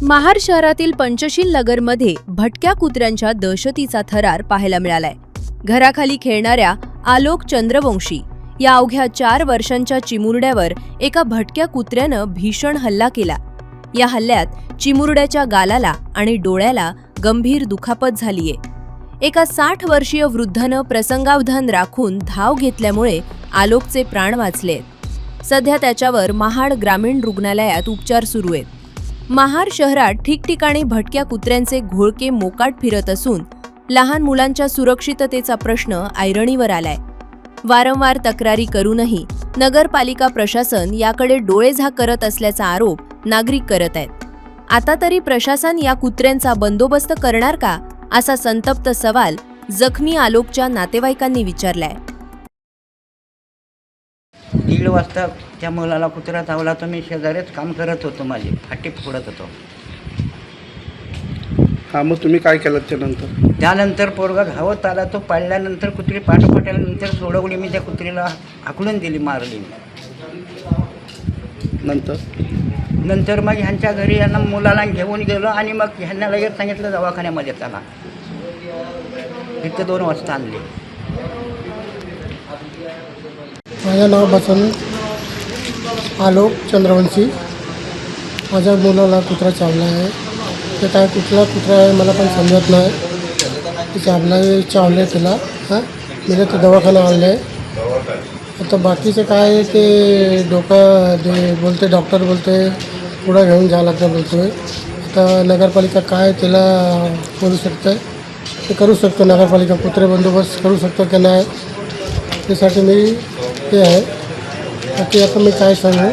महाड शहरातील पंचशील नगरमध्ये भटक्या कुत्र्यांच्या दहशतीचा थरार पाहायला मिळालाय। घराखाली खेळणाऱ्या आलोक चंद्रवंशी या अवघ्या 4 वर्षांच्या चिमुरड्यावर एका भटक्या कुत्र्यानं भीषण हल्ला केला। या हल्ल्यात चिमुरड्याच्या गालाला आणि डोळ्याला गंभीर दुखापत झालीये। एका 60 वर्षीय वृद्धानं प्रसंगावधान राखून धाव घेतल्यामुळे आलोकचे प्राण वाचले। सध्या त्याच्यावर महाड ग्रामीण रुग्णालयात उपचार सुरू आहेत। महाड शहरात ठिकठिकाणी भटक्या कुत्र्यांचे घोळके मोकाट फिरत असून लहान मुलांच्या सुरक्षिततेचा प्रश्न ऐरणीवर आलाय। वारंवार तक्रारी करूनही नगरपालिका प्रशासन याकडे डोळेझाक करत असल्याचा आरोप नागरिक करत आहेत। आता तरी प्रशासन या कुत्र्यांचा बंदोबस्त करणार का, असा संतप्त सवाल जखमी आलोकच्या नातेवाईकांनी विचारलाय। 1:30 वाजता त्या मुलाला कुत्रा चावला तर मी शेजारीच काम करत होतो, माझी फाटी फोडत होतो। हा, मग तुम्ही काय केलं त्यानंतर पोरगा धावत आला, तो पाळल्यानंतर कुत्री पाठोपाठ्यानंतर सोडवली, मी त्या कुत्रीला हाकलून दिली, मारली। नंतर मग ह्यांच्या घरी यांना मुलाला घेऊन गेलो आणि मग ह्यांना लगेच सांगितलं दवाखान्यामध्ये चला। इथे 2 वाजता आणले। माझं नाव बसंत आलोक चंद्रवंशी। माझ्या मुलाला कुत्रा चावला आहे। ते काय कुठला कुत्रा आहे मला पण समजत नाही। ते चावले तिला। मी ते दवाखाना आणले। आता बाकीचं काय ते बोलते, डॉक्टर बोलते पुढं घेऊन जावं लागतं बोलतोय। आता नगरपालिका काय त्याला करू शकते ते करू शकतो। नगरपालिका कुत्रे बंदोबस्त करू शकतो की नाही त्यासाठी मी ते आहे। बाकी आता मी काय सांगू।